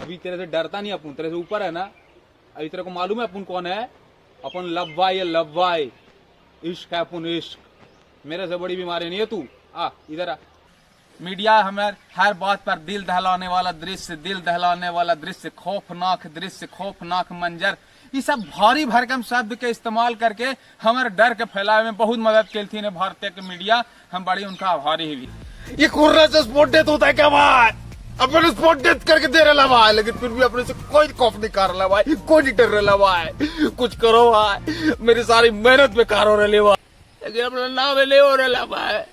अभी तेरे से डरता नहीं अपन, तेरे से ऊपर है ना। अभी तेरे को मालूम है अपन कौन है? अपन लव्वाई है, लव्वाई। इश्क है अपन, इश्क। मेरे से बड़ी बीमारी नहीं है तू। आ इधर आ। मीडिया हमें हर बात पर दिल दहलाने वाला दृश्य, दिल दहलाने वाला दृश्य, खौफनाक दृश्य, खौफनाक मंजर, ये सब भारी भरकम शब्द के इस्तेमाल करके हमारे डर के फैलावे में बहुत मदद की थी भारतीय के मीडिया। हम बड़ी उनका आभारी भी। ये कोरोना से स्पॉट डेथ होता है क्या भाई? अपने स्पॉट डेथ करके दे रहा भाई, लेकिन फिर भी अपने से कोई खौफ नहीं कर रहा भाई, कोई नहीं डर रहा भाई। कुछ करो भाई, मेरी सारी मेहनत बेकार हो रही भाई, लेकिन अपना नाम ले हो रहा भाई।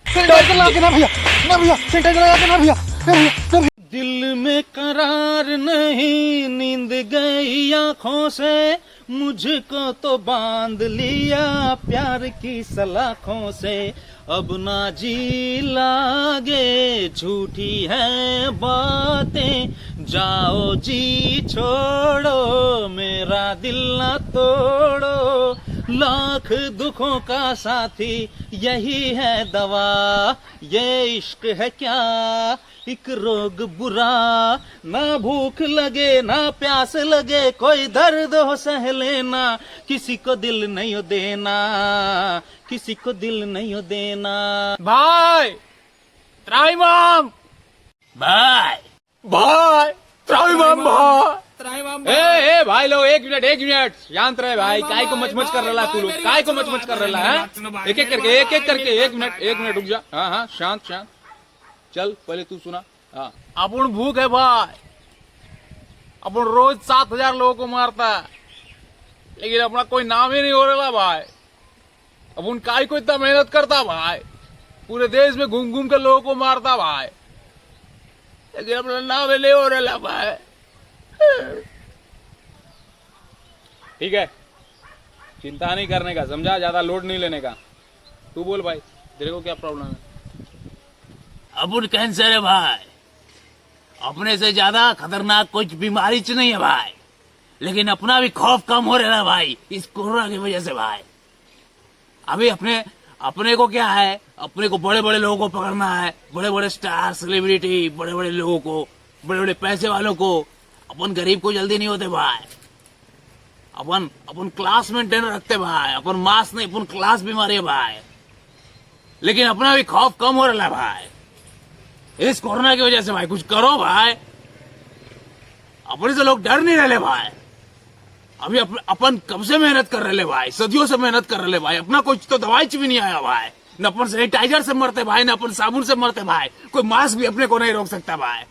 सैनिटाइजर लगा के ना भैया, ना भैया, सैनिटाइजर लगा के ना भैया, ना भैया, ना भैया। दिल में करार नहीं, नींद गई आंखों से, मुझको तो बांध लिया प्यार की सलाखों से। अब ना जी लागे, झूठी है बातें, जाओ जी छोड़ो, मेरा दिल ना तोड़ो। लाख दुखों का साथी यही है दवा, ये इश्क है क्या एक रोग बुरा। ना भूख लगे ना प्यास लगे, कोई दर्द हो सह लेना, किसी को दिल नहीं हो देना, किसी को दिल नहीं हो देना। भाई त्राइमाम, भाई भाई त्राइमाम, भाई ए भाई लोग एक मिनट शांत रहे भाई। काय को मचमच कर रहा तू लोग, काय को मचमच कर रहा है? एक एक करके एक मिनट रुक जा। हाँ शांत शांत चल, पहले तू सुना। हाँ अपन भूख है भाई, अपन रोज 7,000 लोगों को मारता है, लेकिन अपना कोई नाम ही नहीं हो रहा भाई। अपन काय को इतना मेहनत करता भाई, पूरे देश में घूम घूम के लोगों को मारता भाई, लेकिन अपना नाम ही नहीं हो रहा भाई। ठीक है, चिंता नहीं करने का, समझा? ज्यादा लोड नहीं लेने का। तू बोल भाई, तेरे को क्या प्रॉब्लम है? अपन कैंसर है भाई, अपने से ज्यादा खतरनाक कुछ बीमारी च नहीं है भाई, लेकिन अपना भी खौफ कम हो रहा है भाई इस कोरोना की वजह से भाई। अभी अपने को क्या है, अपने को बड़े बड़े लोगों को पकड़ना है, बड़े बड़े स्टार सेलिब्रिटी, बड़े बड़े लोगों को, बड़े बड़े पैसे वालों को। अपन गरीब को जल्दी नहीं होते भाई। अपन क्लास मेंटेन रखते भाई, अपन मास नहीं, अपन क्लास बीमारी है भाई, लेकिन अपना भी खौफ कम हो रहा है भाई इस कोरोना की वजह से भाई। कुछ करो भाई, अपने से लोग डर नहीं रहे भाई। अभी अपन कब से मेहनत कर रहे भाई, सदियों से मेहनत कर रहे भाई, अपना कुछ तो दवाई भी नहीं आया भाई। न अपन सैनिटाइजर से मरते भाई, न अपन साबुन से मरते भाई, कोई मास्क भी अपने को नहीं रोक सकता भाई।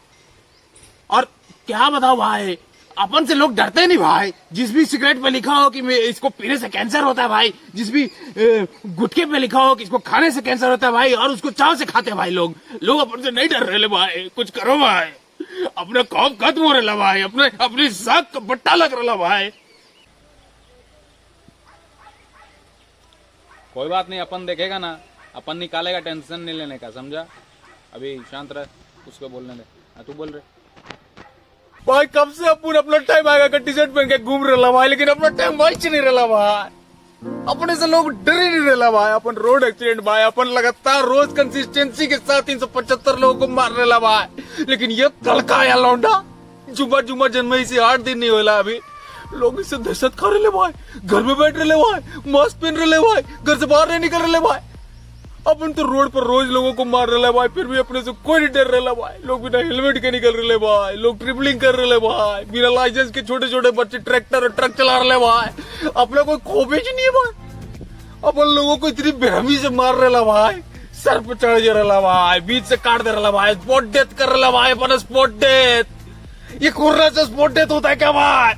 और क्या बताओ भाई, अपन से लोग डरते नहीं भाई। जिस भी सिगरेट पे लिखा हो कि इसको पीने से कैंसर होता है भाई, जिस भी गुटखे पे लिखा हो कि इसको खाने से कैंसर होता है भाई, और उसको चाव से खाते हैं भाई लोग अपन से नहीं डर रहे भाई। कुछ करो भाई, अपने खौफ खत्म हो रहा भाई, अपनी साख बट्टा लग रहा भाई। कोई बात नहीं, अपन देखेगा ना, अपन निकालेगा, टेंशन नहीं लेने का, समझा? अभी शांत रह, उसको बोलने दे। तू बोल रहे भाई कब से अपन अपना टाइम आएगा टी शर्ट पहन के घूम रहा भाई, लेकिन अपना टाइम मैच नहीं रहा भाई। अपने से लोग डर ही नहीं रहा भाई। अपन रोड एक्सीडेंट भाई, अपन लगातार रोज कंसिस्टेंसी के साथ 375 लोगों को मार रहा भाई, लेकिन ये तड़का या लौंडा जुम्मा जन्मई से 8 दिन नहीं होला। अभी लोग इससे दहशत खा रहे भाई, घर में बैठ रहे भाई, मास्क पहन रहे भाई, घर से बाहर नहीं निकल रहे भाई। अपन तो रोड पर रोज लोगों को मार रहे भाई, फिर भी अपने से कोई नहीं डर रहा भाई। लोग बिना हेलमेट के निकल रहे भाई, लोग ट्रिपलिंग कर रहे भाई, बिना लाइसेंस के छोटे छोटे बच्चे ट्रैक्टर और ट्रक चला रहे भाई। अपना कोई खोपे नहीं है भाई। अपन लोगों को इतनी बेरहमी से मार रहा भाई, सर पे चढ़ जा रहा भाई, बीच से काट दे रहा भाई, स्पॉट डेथ कर रहा भाई। अपन स्पॉट डेथ, ये कोरोना से स्पॉट डेथ होता है क्या भाई?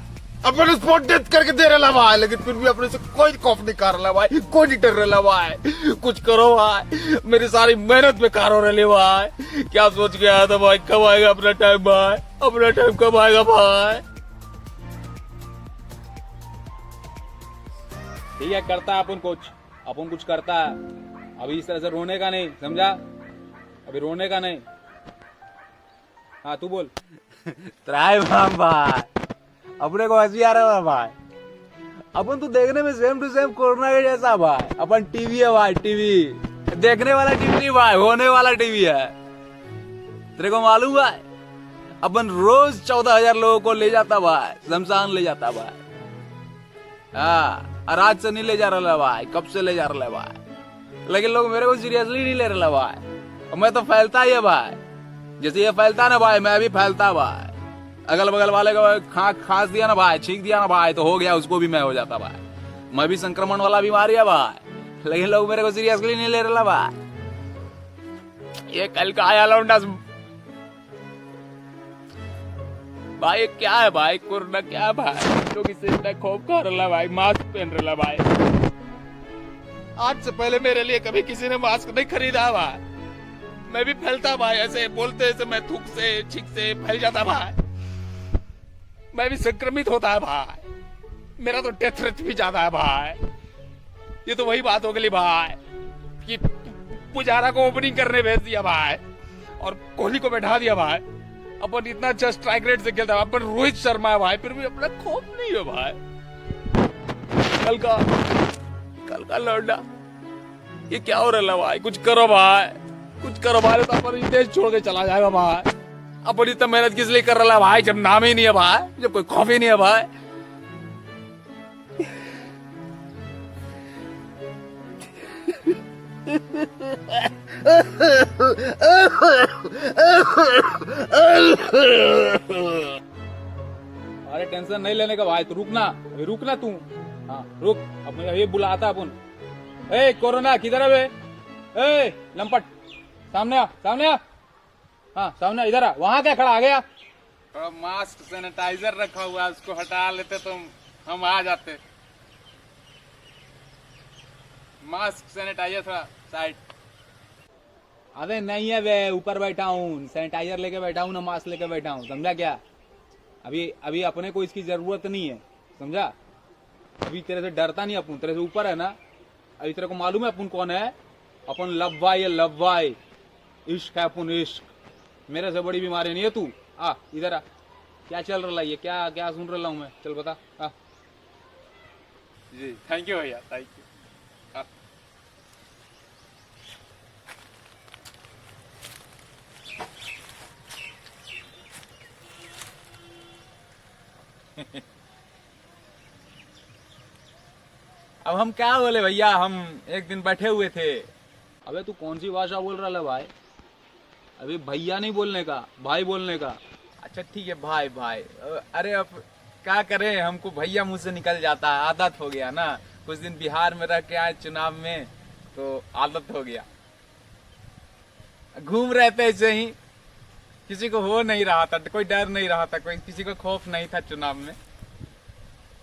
अपन स्पॉट डेथ करके दे रहा भाई, लेकिन फिर भी अपने से कोई खौफ नहीं कर रहा भाई, कोई नहीं डर रहा भाई। कुछ करो भाई, मेरी सारी मेहनत बेकार हो रही भाई। क्या सोच के आया था भाई, कब आएगा अपना टाइम भाई, अपना टाइम कब आएगा भाई? ठीक है, करता है अपन कुछ करता है। अभी इस तरह से रोने का नहीं, समझा? अभी रोने का नहीं। हाँ तू बोल। त्राइमाम भाई, अपने को हंसी आ रहा है भाई। अपन तो देखने में सेम टू सेम कोरोना के जैसा भाई। अपन टीवी है भाई, टीवी देखने वाला टीवी नहीं भाई, होने वाला टीवी है। तेरे को मालूम है अपन रोज 14,000 लोगों को ले जाता भाई, शमशान ले जाता भाई। हाँ, और आज से नहीं ले जा रहा भाई, कब से ले जा रहा भाई, लेकिन लोग मेरे को सीरियसली नहीं ले रहा भाई। और मैं तो फैलता ही है भाई, जैसे ये फैलता ना भाई, मैं भी फैलता भाई। अगल बगल वाले को खांस दिया ना भाई, छींक दिया ना भाई, तो हो गया, उसको भी मैं हो जाता भाई। मैं भी संक्रमण वाला बीमारी है भाई, लेकिन लोग मेरे को सीरियसली नहीं ले रहा भाई। ये कल का आया लौंडा भाई, क्या है भाई, कोरोना क्या है भाई, लोग इसे खूब कर रहा भाई, मास्क पहन रहा भाई। आज से पहले मेरे लिए कभी किसी ने मास्क नहीं खरीदा भाई, मैं भी फैलता भाई, ऐसे बोलते से मैं थूक से छींक से फैल जाता भाई, मैं भी संक्रमित होता है भाई, मेरा तो डेथ रेट भी ज्यादा है भाई। ये तो वही बात हो गई भाई कि पुजारा को ओपनिंग करने भेज दिया भाई और कोहली को बैठा दिया भाई। अपन इतना अच्छा स्ट्राइक रेट से खेलता है, अपन रोहित शर्मा है भाई, फिर भी अपना खौफ नहीं है भाई। कल का लौंडा ये क्या हो रहा है भाई, कुछ करो भाई, कुछ करो भाई, तो अपन देश छोड़ के चला जाएगा भाई। अपन इतना मेहनत किस लिए कर रहा है भाई, जब नाम ही नहीं है भाई, जब कोई खौफ ही नहीं है भाई। अरे टेंशन नहीं लेने का भाई, तो रुकना, रुकना तू, हाँ रुक, अब ये बुलाता अपन। ए कोरोना किधर है बे? ए लंपट, सामने आ, सामने आ, हाँ सामने इधर आ। वहां क्या खड़ा आ गया? मास्क सैनिटाइजर रखा हुआ है, उसको हटा लेते तो हम आ जाते। मास्क सैनिटाइजर थोड़ा साइड। अरे नहीं है बे, ऊपर बैठा हूँ, सैनिटाइजर लेके बैठा हूँ ना, मास्क लेके बैठा हूँ, समझा क्या? अभी अपने को इसकी जरूरत नहीं है, समझा? अभी तेरे से डरता नहीं अपन, तेरे से ऊपर है ना। अभी तेरे को मालूम है अपन कौन है? अपन लव्वाई है, लव्वाई, इश्क है अपन, इश्क। मेरे से बड़ी बीमारी नहीं है तू। आ इधर आ, क्या चल रहा है ये, क्या क्या सुन रहा हूँ मैं, चल बता। आ जी थैंक यू भैया, थैंक यू। अब हम क्या बोले भैया, हम एक दिन बैठे हुए थे। अबे तू कौन सी भाषा बोल रहा है भाई? अभी भैया नहीं बोलने का, भाई बोलने का। अच्छा ठीक है भाई, भाई। अरे अब क्या करें, हमको भैया मुंह से निकल जाता है, आदत हो गया ना। कुछ दिन बिहार में रह के आए चुनाव में, तो आदत हो गया। घूम रहे थे ऐसे ही, किसी को हो नहीं रहा था, कोई डर नहीं रहा था, कोई किसी को खौफ नहीं था चुनाव में।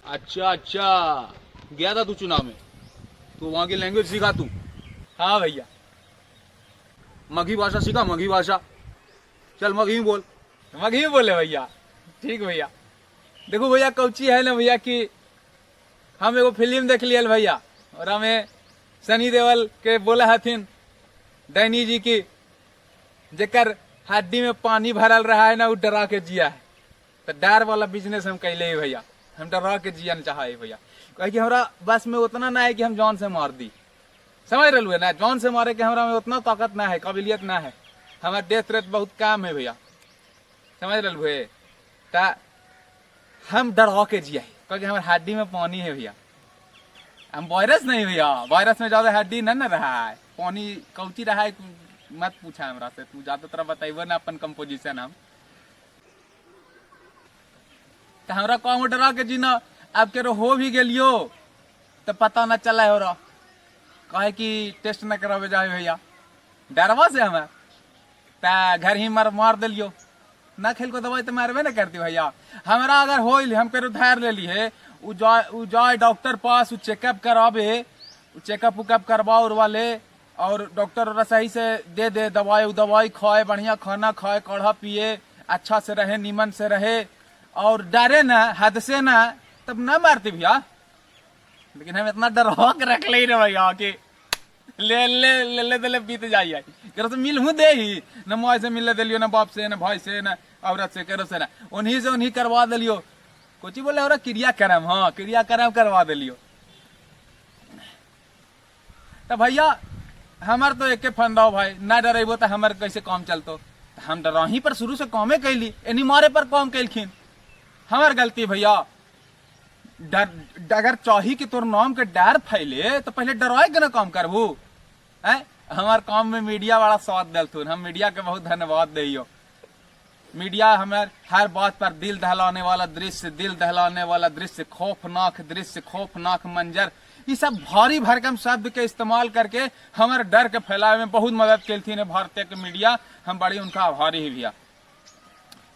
अच्छा अच्छा, गया था तू चुनाव में, तो वहां की लैंग्वेज सीखा तू? हाँ भैया। मगही भाषा सीखा, मगही भाषा। चल मगही बोल। मगही बोले भैया, ठीक भैया। देखो भैया कौची है ना भैया कि हम एगो फिल्म देख लिया भैया, और हमें सनी देओल के बोले हथिन डैनी जी की जेकर हड्डी में पानी भरल रहा है ना, वो डरा के जिया है। तो डर वाला बिजनेस हम कैले भैया, हम डरा के जिया न चाहे भैया, क्योंकि हमारा बस में उतना ना है कि हम जान से मार दी, समझ रहे हुए ना? जान से मारे के हमारा में उतना ताकत ना है, काबिलियत ना है, हमारा डेथ रेट बहुत कम है भैया, समझ रहे हुए? ता हम डरा के जिया है, क्योंकि हमारे हड्डी में पानी है भैया। हम वायरस नहीं भैया, वायरस में ज्यादा हड्डी न रहा है, पानी कौची रहा है मत पूछा हमरा से, तू ज्यादा तरह बताइबो ना अपन कंपोजिशन हम। तो हमरा कहूँ डरा के जीना, अब के हो भी गेलियो तो पता न चला हो रहा, कहे कि टेस्ट न करावे जाए भैया, डरवा से हमें तो घर ही मार दिलियो ना, खेल को दवाई तो मारबे न करती भैया। हमारा अगर हो हम के उधार ले ली है, जाए डॉक्टर पास, चेकअप करावे, चेकअप उकअप करवाओ और वाले, और डॉक्टर सही से दे दे दवाई खाए, बढ़िया खाना खाए, काढ़ा पिए, अच्छा से रहे, नीमन से रहे, और डरे ना, हद से ना, तब ना मारती भैया। लेकिन हम इतना डरवा के रख ले रहे भैया कि ले ले ले ले ले बीत जाइए, करो से मिल हूँ दे ही न, माँ से मिलने दिलियो, न बाप से, न भाई से, न औरत से, करो से ना, उन्हीं से उन्हीं करवा दिलियो। कुछ बोले हो क्रियाक्रम, हाँ क्रियाक्रम करवा दिलियो। तो भैया हमार तो एक फंदा हो भाई, ना डरेबो तो हमारे कैसे काम चलतो? हम डराही पर शुरू से कौमे कैली, एनी मारे पर कौम कैलखिन। हमार गलती भैया। अगर चाही कि तोर नाम के डर फैले तो पहले डराए के ना काम करबू। हमार काम में मीडिया वाला साथ दिलथुन, हम मीडिया के बहुत धन्यवाद दियो। मीडिया हमारे हर बात पर दिल दहलाने वाला दृश्य, दिल दहलाने वाला दृश्य, खौफनाक दृश्य, खौफनाक मंजर, ये सब भारी भरकम शब्द के इस्तेमाल करके हमारे डर के फैलावे में बहुत मदद कैलथी ने भारतीय के मीडिया। हम बड़ी उनका आभारी ही भैया।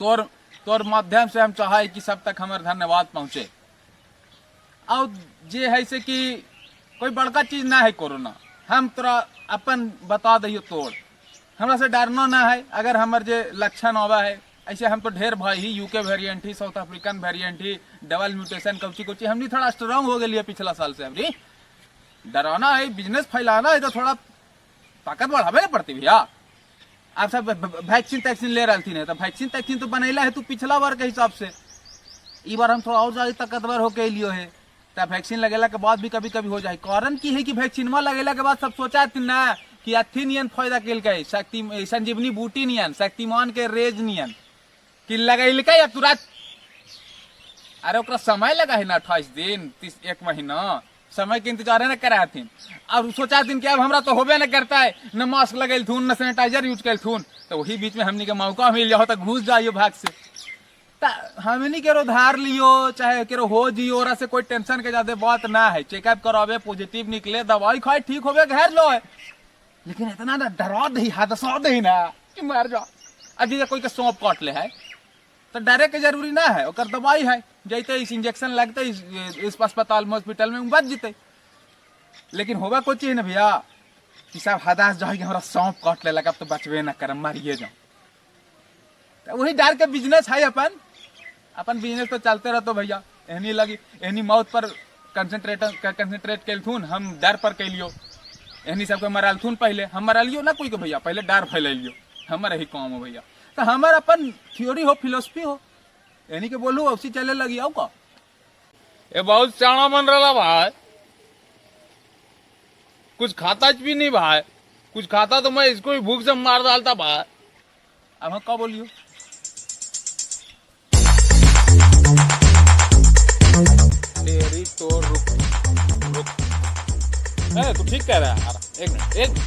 तोर माध्यम से हम चाहे कि सब तक हमारे धन्यवाद पहुंचे। और जे है से कि कोई बड़का चीज ना है कोरोना, हम तोरा अपन बता दियो तोड़, हमरा से डरना ना है। अगर हमारे जे लक्षण आवा है, ऐसे हम तो ढेर भाई ही, यूके वेरिएंट ही, साउथ अफ्रीकन वेरिएंट ही, डबल म्यूटेशन कौची कौची, हमने थोड़ा स्ट्रांग हो गई पिछला साल से। हमने डराना है, बिजनेस फैलाना है तो थोड़ा ताकत बढ़ावे ना पड़ती भैया। आप सब वैक्सीन ले रही थी, तो वैक्सीन तो बनैला है तू पिछला बार के हिसाब से। इस बार हम थोड़ा और ज्यादा ताकतवर होके लियो है, तब वैक्सीन लगेला के बाद भी कभी कभी हो जाए। कारण की है कि वैक्सीन लगेला के बाद सब सोचा थी ना कि अथी नियन फायदा केलकै, शक्ति संजीवनी बूटी नियन, शक्तिमान के रेज नियन कि लगेलकै या तुरंत। अरे ओकरा समय लगा है ना 28 दिन, 1 महीना समय के इंतजार न करा थी। अब सोचा थी कि अब हमरा तो होबे न करता है, न मास्क लगेलथुन न सैनिटाइजर यूज करथुन, तो वही बीच में हमनी के मौका मिल जाओ तो घुस जाइयो भाग से। हमनी के धार लियो चाहे केरो हो जियो, और से कोई टेंशन के ज्यादा बात ना है। चेकअप करावे, पॉजिटिव निकले, दवाई खाए, ठीक होवे घर लो है। लेकिन इतना ना डरा दही, हादसा दही ना कि मर जाओ। अब जैसे कोई के सौंप काट ले है तो डरे के जरूरी ना है, ओकर दवाई है, जैते इस इंजेक्शन लगते इस अस्पताल में हॉस्पिटल में बच जीते। लेकिन होगा कोई चीज ना भैया कि सब हदास जो है कि हमारा सौंप काट ले लगा, अब तो बचवे ना कर, मरिए जाओ। तो वही डर के बिजनेस है, अपन बिजनेस तो चलते रहते भैया। एहनी लगी एहनी मौत पर कंसंट्रेट कैलथुन, हम डर पर कैलियो। एहनी सबके मरलथुन, पहले हम मरलियो ना कोई के भैया, पहले डर फैलियो। हमारे ही काम हो भैया, तो हमारे अपन थ्योरी हो, फिलोसफी हो, एहनी के बोलू उसी चले लगी आओ का। ये बहुत चाणा बन रहा भाई, कुछ खाता भी नहीं भाई, कुछ खाता तो मैं इसको ही भूख से मार डालता भाई। अब हम क्या बोलियो, तेरी तो रुक तू ठीक कह रहा है। एक मिनट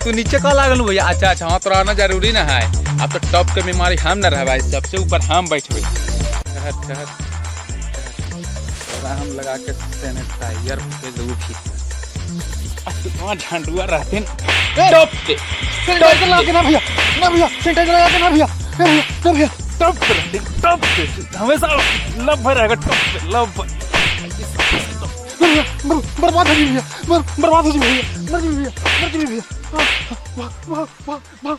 तू नीचे का लागल भैया। अच्छा अच्छा, हाँ तोरा आना जरूरी ना है। अब तो टॉप के बीमारी हम न रह, सबसे ऊपर हम बैठे। हम लगा के सैनिटाइजर पे झंडुआ रहते टॉप पे। सैनिटाइजर लगा के ना भैया, ना भैया, सैनिटाइजर लगा के ना भैया, ना भैया, ना भैया। टॉप पे हमेशा लव रहेगा, टॉप पे लव। बर्बाद हो जी भैया, बर्बाद हो जी भैया, मर जी भैया, मर जी भैया। वाह वाह वाह वाह वाह।